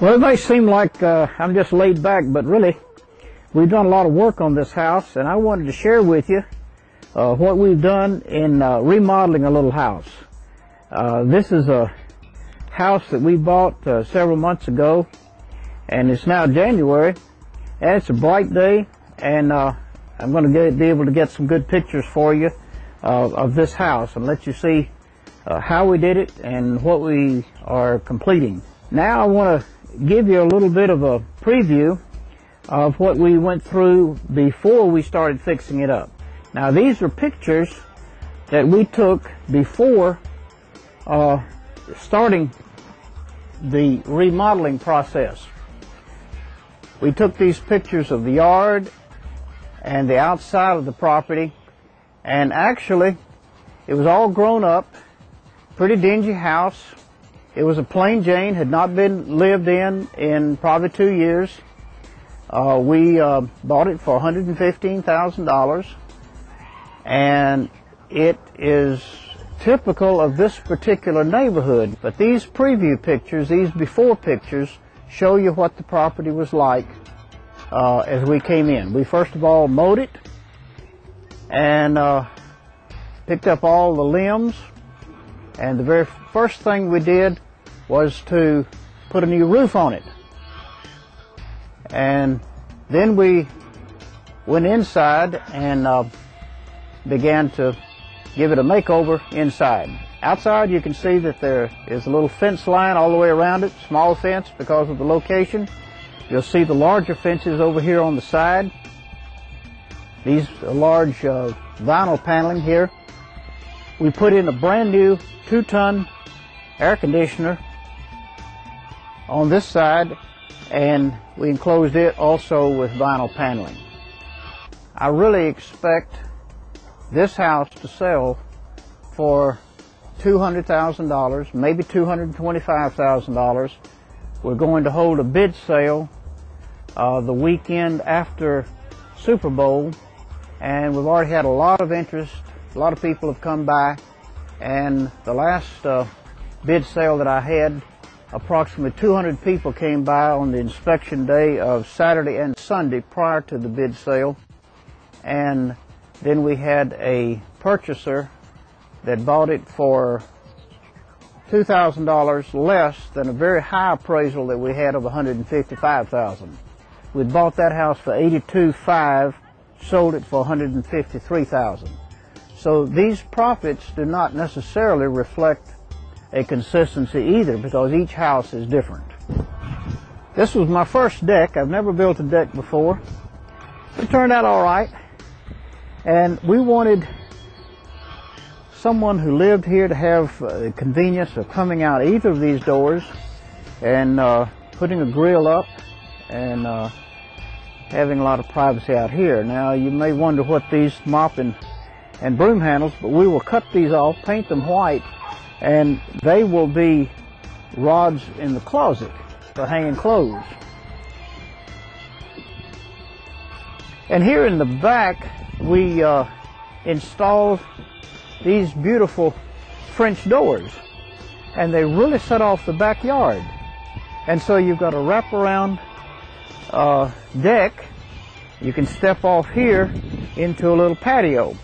Well, it may seem like I'm just laid back, but really, we've done a lot of work on this house, and I wanted to share with you what we've done in remodeling a little house. This is a house that we bought several months ago, and it's now January, and it's a bright day, and I'm going to be able to get some good pictures for you of this house and let you see how we did it and what we are completing. Now I want to give you a little bit of a preview of what we went through before we started fixing it up. Now these are pictures that we took before starting the remodeling process. We took these pictures of the yard and the outside of the property, and actually it was all grown up, pretty dingy house. It was a plain Jane, had not been lived in probably 2 years. We bought it for $115,000, and it is typical of this particular neighborhood. But these preview pictures, these before pictures, show you what the property was like as we came in. We first of all mowed it and picked up all the limbs, and the very first thing we did was to put a new roof on it. And then we went inside and began to give it a makeover inside. Outside you can see that there is a little fence line all the way around it, small fence because of the location. You'll see the larger fences over here on the side. These large vinyl paneling here. We put in a brand new 2-ton air conditioner on this side, and we enclosed it also with vinyl paneling. I really expect this house to sell for $200,000, maybe $225,000. We're going to hold a bid sale the weekend after Super Bowl, and we've already had a lot of interest. A lot of people have come by, and the last bid sale that I had, approximately 200 people came by on the inspection day of Saturday and Sunday prior to the bid sale. And then we had a purchaser that bought it for $2,000 less than a very high appraisal that we had of $155,000. We bought that house for $82,500, sold it for $153,000. So these profits do not necessarily reflect a consistency either, because each house is different. This was my first deck. I've never built a deck before. It turned out all right, and we wanted someone who lived here to have the convenience of coming out either of these doors and putting a grill up and having a lot of privacy out here. Now you may wonder what these mop and broom handles, but we will cut these off, paint them white, and they will be rods in the closet for hanging clothes. And here in the back we installed these beautiful French doors, and they really set off the backyard. And so you've got a wraparound deck. You can step off here into a little patio.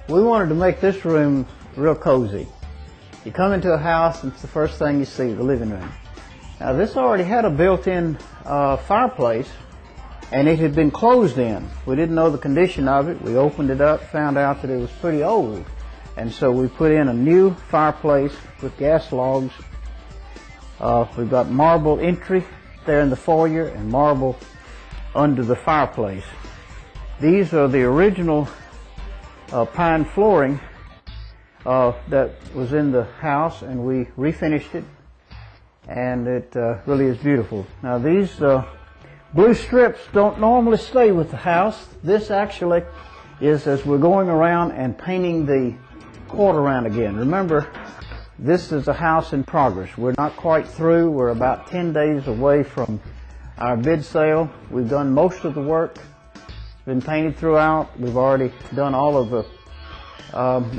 We wanted to make this room real cozy. You come into a house and it's the first thing you see, the living room. Now this already had a built-in fireplace, and it had been closed in. We didn't know the condition of it. We opened it up, found out that it was pretty old, and so we put in a new fireplace with gas logs. We've got marble entry there in the foyer and marble under the fireplace. These are the original pine flooring that was in the house, and we refinished it, and it really is beautiful. Now these blue strips don't normally stay with the house. This actually is as we're going around and painting the court around again. Remember, this is a house in progress. We're not quite through. We're about 10 days away from our bid sale. We've done most of the work. It's been painted throughout. We've already done all of the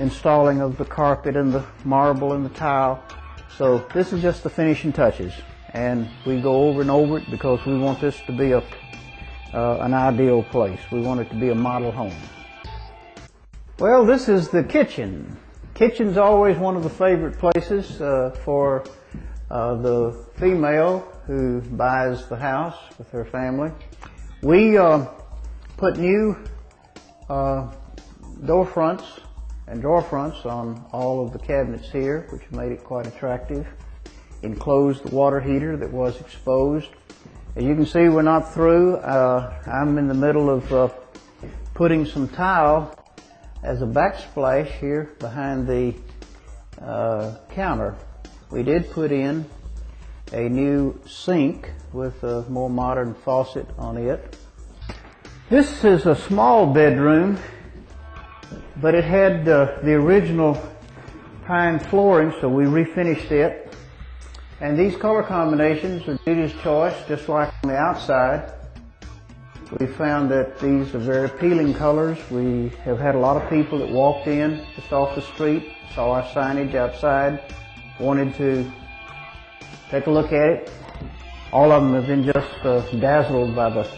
installing of the carpet and the marble and the tile. So this is just the finishing touches. and we go over and over it because we want this to be an ideal place. We want it to be a model home. Well, this is the kitchen. Kitchen's always one of the favorite places for the female who buys the house with her family. We put new door fronts and drawer fronts on all of the cabinets here, which made it quite attractive. Enclosed the water heater that was exposed. As you can see, we're not through. I'm in the middle of putting some tile as a backsplash here behind the counter. We did put in a new sink with a more modern faucet on it. This is a small bedroom, but it had the original pine flooring, so we refinished it. And these color combinations are Judy's choice, just like on the outside. We found that these are very appealing colors. We have had a lot of people that walked in just off the street, saw our signage outside, wanted to take a look at it. All of them have been just dazzled by the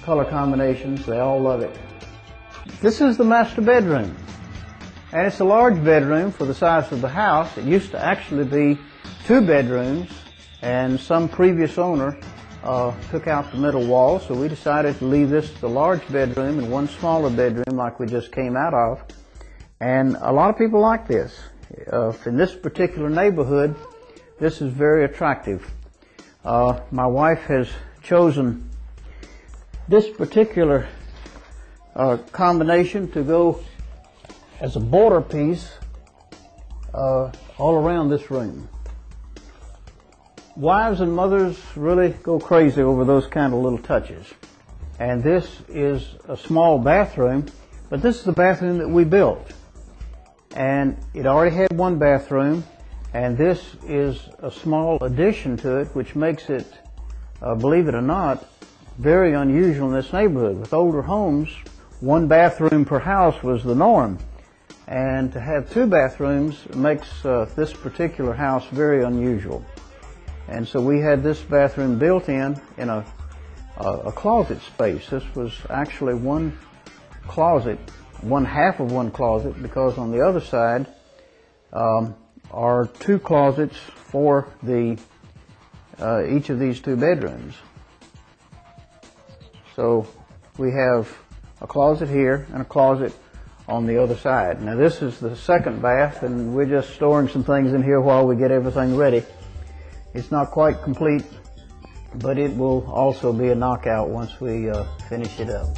color combinations. They all love it. This is the master bedroom, and it's a large bedroom for the size of the house. It used to actually be 2 bedrooms, and some previous owner took out the middle wall, so we decided to leave this the large bedroom and one smaller bedroom like we just came out of. And a lot of people like this. In this particular neighborhood, this is very attractive. My wife has chosen this particular combination to go as a border piece all around this room. Wives and mothers really go crazy over those kind of little touches. And this is a small bathroom, but this is the bathroom that we built. And it already had 1 bathroom, and this is a small addition to it, which makes it, believe it or not, very unusual in this neighborhood. With older homes, 1 bathroom per house was the norm. And to have 2 bathrooms makes this particular house very unusual. And so we had this bathroom built in a closet space. This was actually 1 closet, 1/2 of 1 closet, because on the other side are 2 closets for each of these 2 bedrooms. So we have a closet here and a closet on the other side. Now this is the second bath, and we're just storing some things in here while we get everything ready. It's not quite complete, but it will also be a knockout once we finish it up.